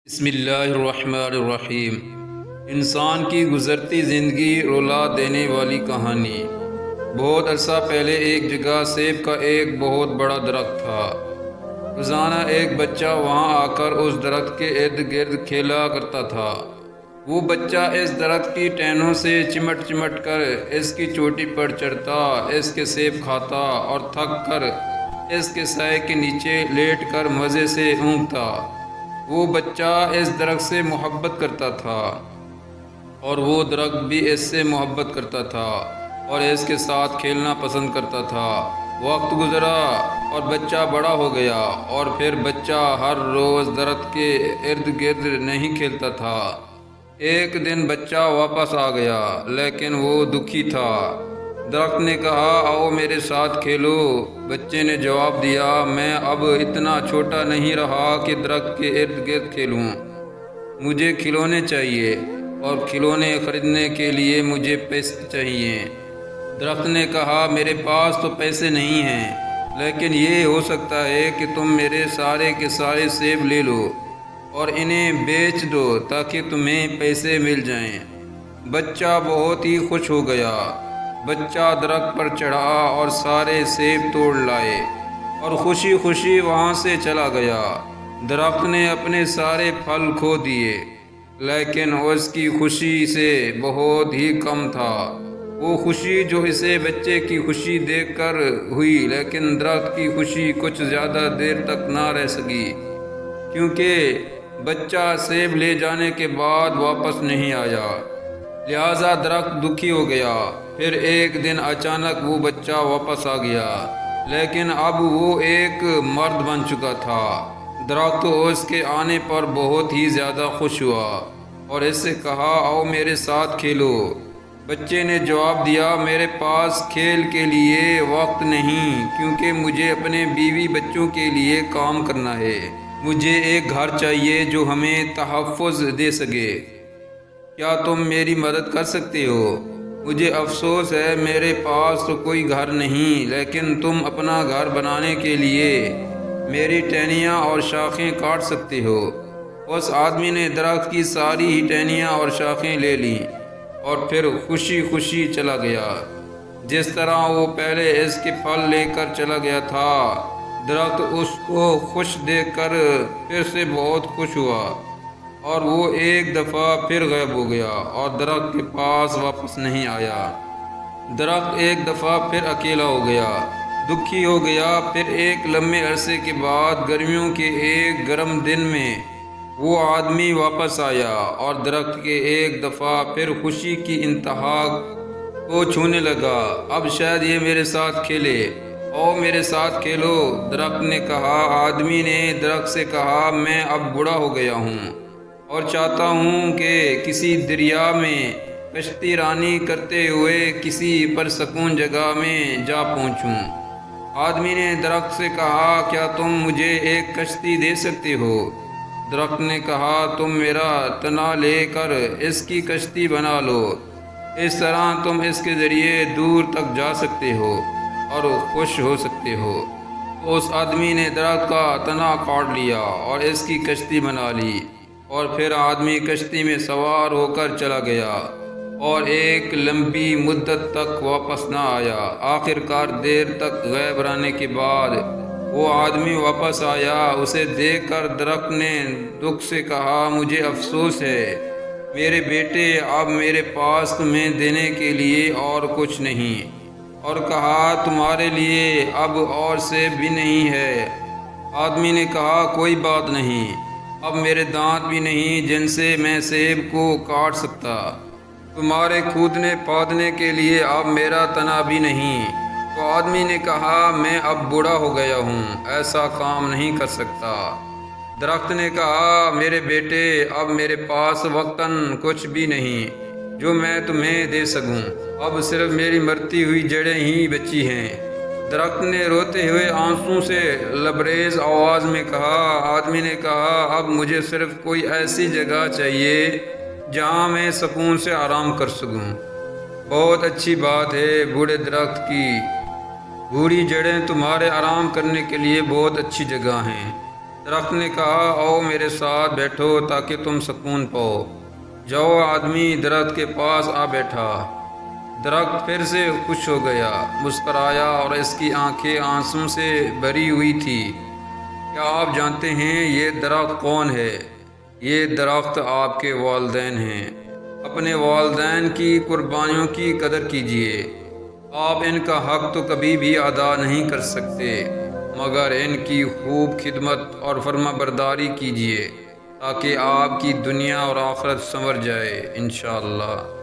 بسم اللہ الرحمن الرحیم۔ انسان کی گزرتی زندگی رلا دینے والی کہانی۔ بہت عرصہ پہلے ایک جگہ سیب کا ایک بہت بڑا درخت تھا۔ روزانہ ایک بچہ وہاں آ کر اس درخت کے ارد گرد کھیلا کرتا تھا۔ وہ بچہ اس درخت کی ٹہنوں سے چمٹ چمٹ کر اس کی چوٹی پر چڑھتا، اس کے سیب کھاتا اور تھک کر اس کے سائے کے نیچے لیٹ کر مزے سے اونگتا۔ وہ بچہ اس درخت سے محبت کرتا تھا اور وہ درخت بھی اس سے محبت کرتا تھا اور اس کے ساتھ کھیلنا پسند کرتا تھا۔ وقت گزرا اور بچہ بڑا ہو گیا اور پھر بچہ ہر روز درخت کے ارد گرد نہیں کھیلتا تھا۔ ایک دن بچہ واپس آ گیا لیکن وہ دکھی تھا۔ درخت نے کہا، آؤ میرے ساتھ کھیلو۔ بچے نے جواب دیا، میں اب اتنا چھوٹا نہیں رہا کہ درخت کے ارد گرد کھیلوں۔ مجھے کھلونے چاہیے اور کھلونے خریدنے کے لیے مجھے پیسے چاہیے۔ درخت نے کہا، میرے پاس تو پیسے نہیں ہیں، لیکن یہ ہو سکتا ہے کہ تم میرے سارے کے سارے سیب لے لو اور انہیں بیچ دو تاکہ تمہیں پیسے مل جائیں۔ بچہ بہت ہی خوش ہو گیا۔ بچہ درخت پر چڑھا اور سارے سیب توڑ لائے اور خوشی خوشی وہاں سے چلا گیا۔ درخت نے اپنے سارے پھل کھو دیے لیکن اس کی خوشی سے بہت ہی کم تھا۔ وہ خوشی جو اسے بچے کی خوشی دیکھ کر ہوئی، لیکن درخت کی خوشی کچھ زیادہ دیر تک نہ رہ سکی کیونکہ بچہ سیب لے جانے کے بعد واپس نہیں آیا، لہذا درخت دکھی ہو گیا۔ پھر ایک دن اچانک وہ بچہ واپس آ گیا، لیکن اب وہ ایک مرد بن چکا تھا۔ درخت اس کے آنے پر بہت ہی زیادہ خوش ہوا اور اس سے کہا، آؤ میرے ساتھ کھیلو۔ بچے نے جواب دیا، میرے پاس کھیل کے لیے وقت نہیں کیونکہ مجھے اپنے بیوی بچوں کے لیے کام کرنا ہے۔ مجھے ایک گھر چاہیے جو ہمیں تحفظ دے سکے۔ کیا تم میری مدد کر سکتے ہو؟ مجھے افسوس ہے، میرے پاس تو کوئی گھر نہیں، لیکن تم اپنا گھر بنانے کے لیے میری ٹہنیاں اور شاخیں کاٹ سکتے ہو۔ اس آدمی نے درخت کی ساری ہی ٹہنیاں اور شاخیں لے لیں اور پھر خوشی خوشی چلا گیا۔ جس طرح وہ پہلے اس کے پھل لے کر چلا گیا تھا، درخت اس کو خوش دیکھ کر پھر سے بہت خوش ہوا اور وہ ایک دفعہ پھر غائب ہو گیا اور درخت کے پاس واپس نہیں آیا۔ درخت ایک دفعہ پھر اکیلا ہو گیا، دکھی ہو گیا۔ پھر ایک لمبے عرصے کے بعد گرمیوں کے ایک گرم دن میں وہ آدمی واپس آیا اور درخت کے ایک دفعہ پھر خوشی کی انتہا کو چھونے لگا۔ اب شاید یہ میرے ساتھ کھیلے، او میرے ساتھ کھیلو۔ درخت نے کہا۔ آدمی نے درخت سے کہا، میں اب بوڑھا ہو گیا ہوں اور چاہتا ہوں کہ کسی دریا میں کشتی رانی کرتے ہوئے کسی پرسکون جگہ میں جا پہنچوں۔ آدمی نے درخت سے کہا، کیا تم مجھے ایک کشتی دے سکتے ہو؟ درخت نے کہا، تم میرا تنا لے کر اس کی کشتی بنا لو، اس طرح تم اس کے ذریعے دور تک جا سکتے ہو اور خوش ہو سکتے ہو۔ اس آدمی نے درخت کا تنا کاٹ لیا اور اس کی کشتی بنا لی اور پھر آدمی کشتی میں سوار ہو کر چلا گیا اور ایک لمبی مدت تک واپس نہ آیا۔ آخر کار دیر تک غائب رہنے کے بعد وہ آدمی واپس آیا۔ اسے دیکھ کر درخت نے دکھ سے کہا، مجھے افسوس ہے میرے بیٹے، اب میرے پاس تمہیں دینے کے لیے اور کچھ نہیں، اور کہا، تمہارے لیے اب اور سیب بھی نہیں ہے۔ آدمی نے کہا، کوئی بات نہیں، اب میرے دانت بھی نہیں جن سے میں سیب کو کاٹ سکتا۔ تمہارے کودنے پھاندنے کے لیے اب میرا تنا بھی نہیں۔ تو آدمی نے کہا، میں اب بوڑھا ہو گیا ہوں، ایسا کام نہیں کر سکتا۔ درخت نے کہا، میرے بیٹے، اب میرے پاس وقتاً کچھ بھی نہیں جو میں تمہیں دے سکوں، اب صرف میری مرتی ہوئی جڑیں ہی بچی ہیں۔ درخت نے روتے ہوئے آنسوں سے لبریز آواز میں کہا۔ آدمی نے کہا، اب مجھے صرف کوئی ایسی جگہ چاہیے جہاں میں سکون سے آرام کر سکوں۔ بہت اچھی بات ہے بوڑھے درخت کی، بوڑھی جڑیں تمہارے آرام کرنے کے لیے بہت اچھی جگہ ہیں۔ درخت نے کہا آؤ میرے ساتھ بیٹھو تاکہ تم سکون پاؤ۔ جاؤ آدمی درخت کے پاس آ بیٹھا۔ درخت پھر سے خوش ہو گیا، مسکرایا اور اس کی آنکھیں آنسوں سے بھری ہوئی تھی۔ کیا آپ جانتے ہیں یہ درخت کون ہے؟ یہ درخت آپ کے والدین ہیں۔ اپنے والدین کی قربانیوں کی قدر کیجیے۔ آپ ان کا حق تو کبھی بھی ادا نہیں کر سکتے، مگر ان کی خوب خدمت اور فرما برداری کیجیے تاکہ آپ کی دنیا اور آخرت سنور جائے انشاءاللہ۔